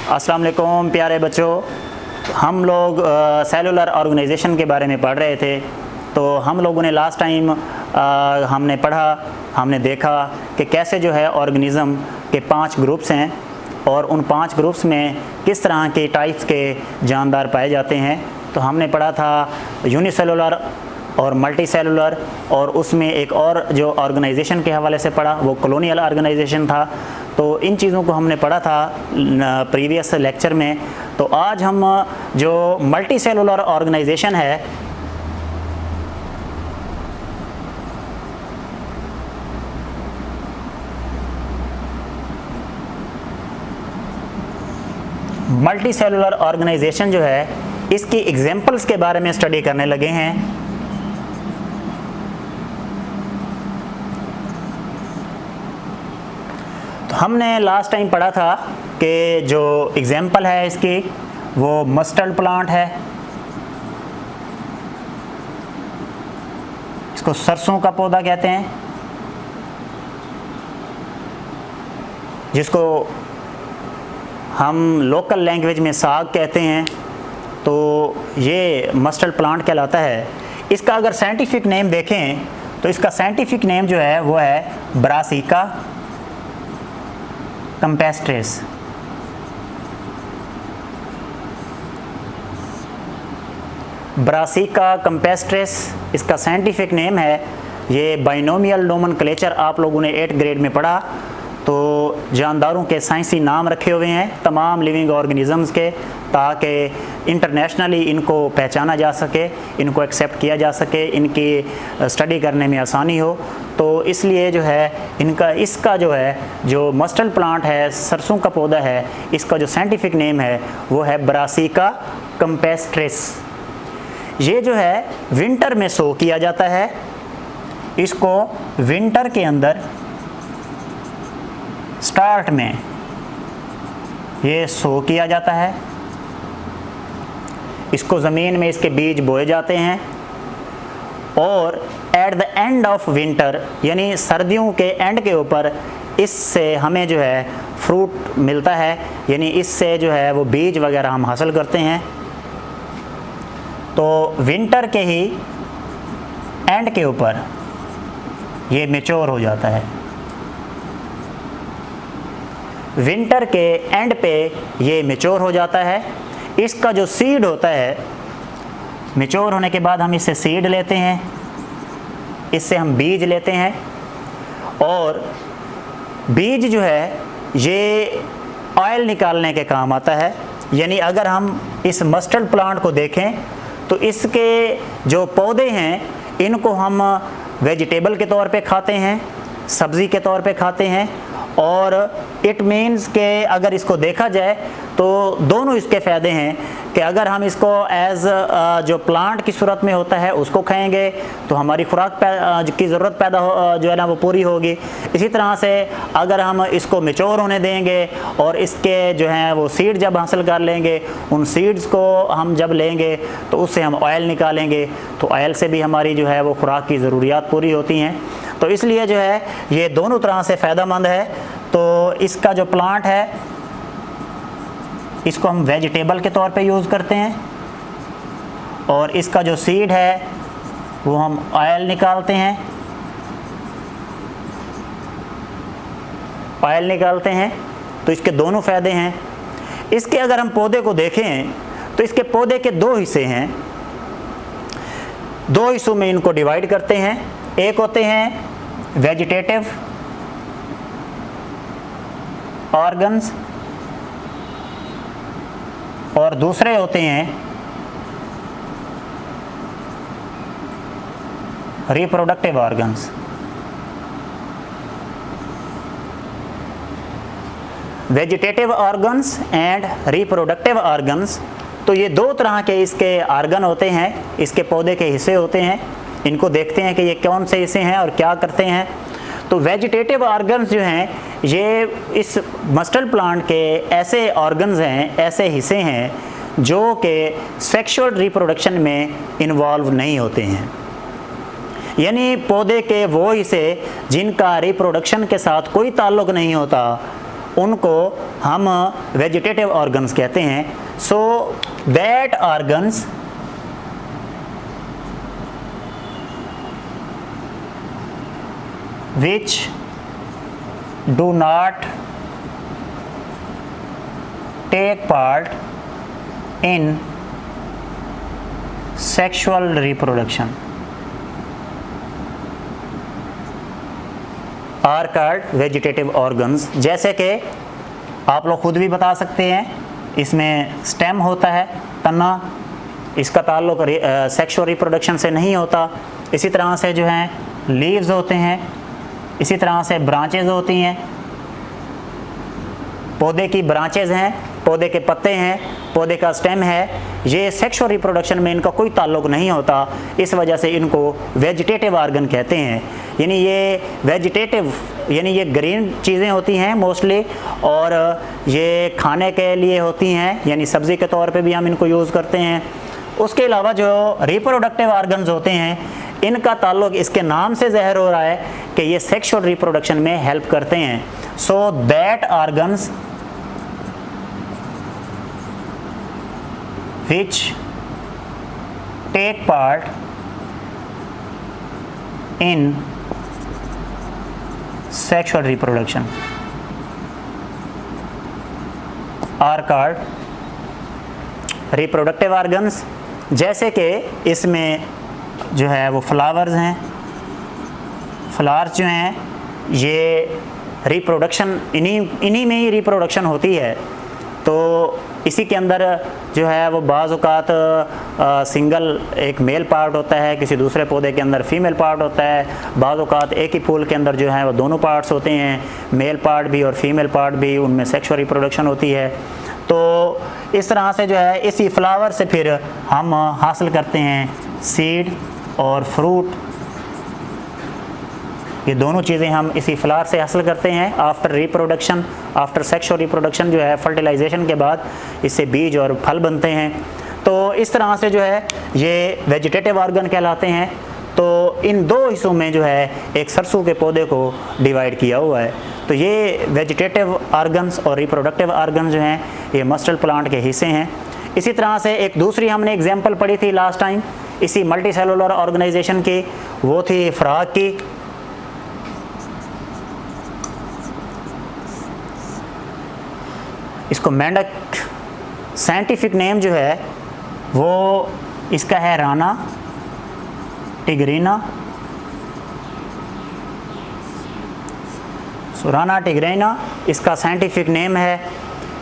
अस्सलाम वालेकुम प्यारे बच्चों, हम लोग सेलुलर ऑर्गेनाइजेशन के बारे में पढ़ रहे थे। तो हम लोगों ने लास्ट टाइम हमने देखा कि कैसे जो है ऑर्गेनिज़म के 5 ग्रुप्स हैं और उन 5 ग्रुप्स में किस तरह के टाइप्स के जानदार पाए जाते हैं। तो हमने पढ़ा था यूनिसेलुलर और मल्टी सेलुलर, और उसमें एक और जो ऑर्गेनाइजेशन के हवाले से पढ़ा वो कॉलोनियल ऑर्गेनाइजेशन था। तो इन चीज़ों को हमने पढ़ा था प्रीवियस लेक्चर में। तो आज हम जो मल्टी सेलुलर ऑर्गेनाइजेशन है, मल्टी सेलुलर ऑर्गेनाइजेशन जो है इसकी एग्जांपल्स के बारे में स्टडी करने लगे हैं। तो हमने लास्ट टाइम पढ़ा था कि जो एग्जांपल है इसकी वो मस्टर्ड प्लांट है। इसको सरसों का पौधा कहते हैं, जिसको हम लोकल लैंग्वेज में साग कहते हैं। तो ये मस्टर्ड प्लांट कहलाता है। इसका अगर साइंटिफिक नेम देखें तो इसका साइंटिफिक नेम जो है वो है ब्रासिका कैम्पेस्ट्रिस। ब्रासिका कैम्पेस्ट्रिस इसका साइंटिफिक नेम है। ये बाइनोमियल नोमेनक्लेचर आप लोगों ने 8th ग्रेड में पढ़ा। तो जानदारों के साइंसी नाम रखे हुए हैं तमाम लिविंग ऑर्गेनिज़म्स के, ताकि इंटरनेशनली इनको पहचाना जा सके, इनको एक्सेप्ट किया जा सके, इनकी स्टडी करने में आसानी हो। तो इसलिए जो है इसका जो है जो मस्टर्ड प्लांट है, सरसों का पौधा है, इसका जो साइंटिफिक नेम है वो है ब्रासिका कैम्पेस्ट्रिस। ये जो है विंटर में सो किया जाता है। इसको विंटर के अंदर स्टार्ट में ये सो किया जाता है। इसको ज़मीन में इसके बीज बोए जाते हैं और at the end of winter यानी सर्दियों के एंड के ऊपर इससे हमें जो है फ्रूट मिलता है, यानी इससे जो है वो बीज वगैरह हम हासिल करते हैं। तो विंटर के ही एंड के ऊपर ये मैच्योर हो जाता है। विंटर के एंड पे ये मैच्योर हो जाता है। इसका जो सीड होता है, मैच्योर होने के बाद हम इससे सीड लेते हैं, इससे हम बीज लेते हैं, और बीज जो है ये ऑयल निकालने के काम आता है। यानी अगर हम इस मस्टर्ड प्लांट को देखें तो इसके जो पौधे हैं इनको हम वेजिटेबल के तौर पे खाते हैं, सब्ज़ी के तौर पे खाते हैं। और इट मीन्स के अगर इसको देखा जाए तो दोनों इसके फ़ायदे हैं कि अगर हम इसको एज़ जो प्लांट की सूरत में होता है उसको खाएंगे तो हमारी खुराक की ज़रूरत पैदा जो है ना वो पूरी होगी। इसी तरह से अगर हम इसको मैच्योर होने देंगे और इसके जो हैं वो सीड जब हासिल कर लेंगे, उन सीड्स को हम जब लेंगे तो उससे हम ऑयल निकालेंगे, तो ऑयल से भी हमारी जो है वो खुराक की ज़रूरियात पूरी होती हैं। तो इसलिए जो है ये दोनों तरह से फ़ायदेमंद है। तो इसका जो प्लांट है इसको हम वेजिटेबल के तौर पे यूज़ करते हैं, और इसका जो सीड है वो हम ऑयल निकालते हैं, तो इसके दोनों फ़ायदे हैं। इसके अगर हम पौधे को देखें तो इसके पौधे के 2 हिस्से हैं। 2 हिस्सों में इनको डिवाइड करते हैं। एक होते हैं वेजिटेटिव ऑर्गन्स और दूसरे होते हैं reproductive organs. Vegetative organs and reproductive organs, तो ये 2 तरह के इसके ऑर्गन होते हैं, इसके पौधे के हिस्से होते हैं। इनको देखते हैं कि ये कौन से हिस्से हैं और क्या करते हैं। तो वेजिटेटिव ऑर्गन्स जो हैं ये इस मस्टर्ड प्लांट के ऐसे ऑर्गन्स हैं, ऐसे हिस्से हैं जो कि सेक्सुअल रिप्रोडक्शन में इन्वॉल्व नहीं होते हैं। यानी पौधे के वो हिस्से जिनका रिप्रोडक्शन के साथ कोई ताल्लुक़ नहीं होता, उनको हम वेजिटेटिव ऑर्गन्स कहते हैं। So that organs which do not take part in sexual reproduction are called vegetative organs। जैसे कि आप लोग खुद भी बता सकते हैं, इसमें स्टेम होता है, तना, इसका ताल्लुक सेक्सुअल रिप्रोडक्शन से नहीं होता। इसी तरह से जो है लीव्स होते हैं, इसी तरह से ब्रांचेज होती हैं, पौधे की ब्रांचेज हैं, पौधे के पत्ते हैं, पौधे का स्टेम है। ये सेक्सुअल रिप्रोडक्शन में इनका कोई ताल्लुक नहीं होता, इस वजह से इनको वेजिटेटिव ऑर्गन कहते हैं। यानी ये वेजिटेटिव यानी ये ग्रीन चीज़ें होती हैं मोस्टली, और ये खाने के लिए होती हैं, यानी सब्ज़ी के तौर पे भी हम इनको यूज़ करते हैं। उसके अलावा जो रिप्रोडक्टिव ऑर्गन्स होते हैं, इनका ताल्लुक इसके नाम से ज़ाहिर हो रहा है कि ये सेक्सुअल रिप्रोडक्शन में हेल्प करते हैं। So that organs which take part in sexual reproduction are called reproductive organs। जैसे कि इसमें जो है वो फ्लावर्स हैं, फ्लावर्स जो हैं ये रिप्रोडक्शन इन्हीं में ही रिप्रोडक्शन होती है। तो इसी के अंदर जो है वो बाज़ औक़ात सिंगल एक मेल पार्ट होता है, किसी दूसरे पौधे के अंदर फीमेल पार्ट होता है, बाज़ औक़ात एक ही फूल के अंदर जो है वो दोनों पार्ट्स होते हैं, मेल पार्ट भी और फीमेल पार्ट भी, उनमें सेक्सुअल रिप्रोडक्शन होती है। तो इस तरह से जो है इसी फ्लावर से फिर हम हासिल करते हैं सीड और फ्रूट। ये दोनों चीज़ें हम इसी फ्लावर से हासिल करते हैं। After reproduction, after sexual reproduction जो है फर्टिलाइजेशन के बाद इससे बीज और फल बनते हैं। तो इस तरह से जो है ये वेजिटेटिव ऑर्गन कहलाते हैं। तो इन दो हिस्सों में जो है एक सरसों के पौधे को डिवाइड किया हुआ है। तो ये वेजिटेटिव ऑर्गन्स और रिप्रोडक्टिव ऑर्गन्स जो हैं ये मस्टर्ड प्लांट के हिस्से हैं। इसी तरह से एक दूसरी हमने एग्जाम्पल पढ़ी थी लास्ट टाइम इसी मल्टी सेलुलर ऑर्गेनाइजेशन की, वो थी फ्रॉग की। इसको मेंढक साइंटिफिक नेम जो है वो इसका है राना टिग्रीना। सो राना टिग्रीना इसका साइंटिफिक नेम है।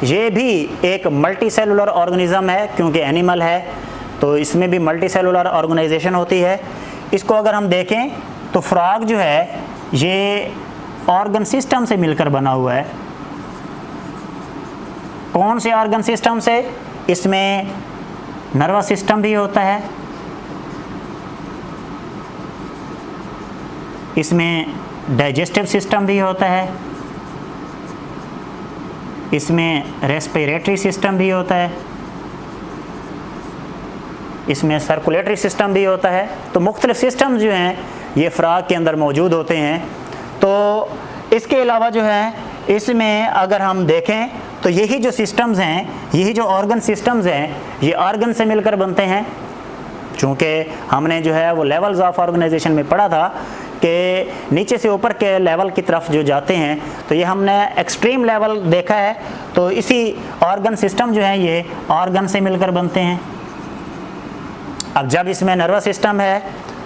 ये भी एक मल्टी सेलुलर ऑर्गेनिज्म है, क्योंकि एनिमल है तो इसमें भी मल्टी सेलुलर ऑर्गेनाइजेशन होती है। इसको अगर हम देखें तो फ्रॉग जो है ये ऑर्गन सिस्टम से मिलकर बना हुआ है। कौन से ऑर्गन सिस्टम से? इसमें नर्वस सिस्टम भी होता है, इसमें डाइजेस्टिव सिस्टम भी होता है, इसमें रेस्पिरेटरी सिस्टम भी होता है, इसमें सर्कुलेटरी सिस्टम भी होता है। तो मुख्तलिफ सिस्टम जो हैं ये फ्रॉग के अंदर मौजूद होते हैं। तो इसके अलावा जो है इसमें अगर हम देखें तो यही जो सिस्टम्स हैं, यही जो ऑर्गन सिस्टम्स हैं, ये ऑर्गन से मिलकर बनते हैं। चूँकि हमने जो है वो लेवल्स ऑफ ऑर्गेनाइजेशन में पढ़ा था कि नीचे से ऊपर के लेवल की तरफ जो जाते हैं, तो ये हमने एक्सट्रीम लेवल देखा है। तो इसी ऑर्गन सिस्टम जो है ये ऑर्गन से मिलकर बनते हैं। अब जब इसमें नर्वस सिस्टम है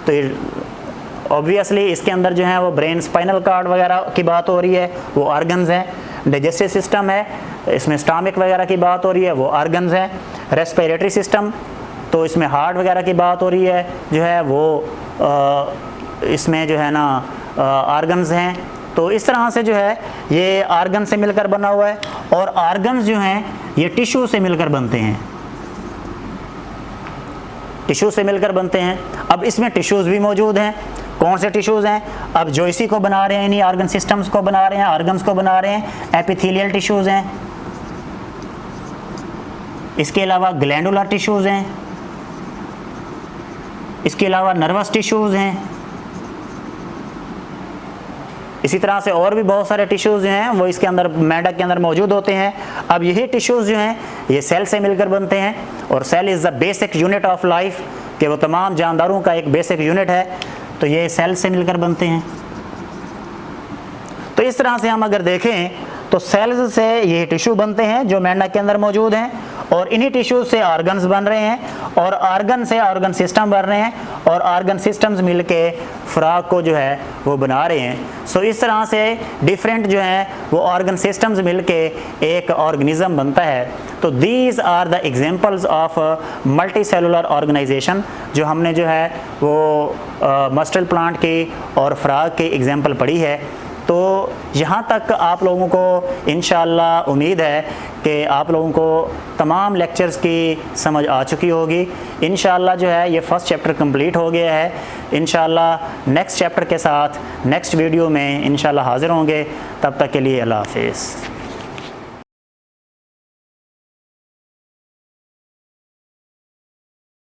तो ऑब्वियसली इसके अंदर जो है वो ब्रेन, स्पाइनल कार्ड वगैरह की बात हो रही है, वो ऑर्गन्स हैं। डाइजेस्टिव सिस्टम है, इसमें स्टमक वगैरह की बात हो रही है, वो ऑर्गन्स हैं। रेस्पिरेटरी सिस्टम, तो इसमें हार्ट वगैरह की बात हो रही है, जो है वो इसमें जो है ना ऑर्गन्स हैं। तो इस तरह से जो है ये ऑर्गन से मिलकर बना हुआ है। और ऑर्गन्स जो हैं ये टिश्यू से मिलकर बनते हैं, टिश्यू से मिलकर बनते हैं। अब इसमें टिश्यूज़ भी मौजूद हैं। कौन से टिश्यूज़ हैं? अब जो इसी को बना रहे हैं, इन्हीं ऑर्गन सिस्टम्स को बना रहे हैं, ऑर्गन्स को बना रहे हैं, एपिथेलियल टिश्यूज़ हैं। इसके अलावा ग्लैंडुलर टिश्यूज़ हैं, इसके अलावा नर्वस टिश्यूज़ हैं, इसी तरह से और भी बहुत सारे टिश्यूज़ जो हैं वो इसके अंदर, मेंढक के अंदर मौजूद होते हैं। अब यही टिश्यूज़ जो हैं ये सेल से मिलकर बनते हैं, और cell is the basic unit of life, कि वो तमाम जानदारों का एक बेसिक यूनिट है, तो ये सेल से मिलकर बनते हैं। तो इस तरह से हम अगर देखें तो सेल्स से ये टिश्यू बनते हैं जो मेंढक के अंदर मौजूद हैं, और इन्हीं टिश्यू से ऑर्गन्स बन रहे हैं, और ऑर्गन से ऑर्गन सिस्टम बन रहे हैं, और ऑर्गन सिस्टम्स मिलके फ्रॉग को जो है वो बना रहे हैं। सो इस तरह से डिफरेंट जो हैं वो ऑर्गन सिस्टम्स मिलके एक ऑर्गेनिज्म बनता है। तो these are the examples of multi cellular organisation, जो हमने जो है वो मस्टल प्लांट की और फ्रॉग की एग्जांपल पढ़ी है। तो यहाँ तक आप लोगों को इंशाअल्लाह उम्मीद है कि आप लोगों को तमाम लेक्चर्स की समझ आ चुकी होगी। इंशाअल्लाह जो है ये फर्स्ट चैप्टर कंप्लीट हो गया है। इंशाअल्लाह नेक्स्ट चैप्टर के साथ नेक्स्ट वीडियो में इंशाअल्लाह हाज़िर होंगे। तब तक के लिए अल्लाह हाफ़िज़।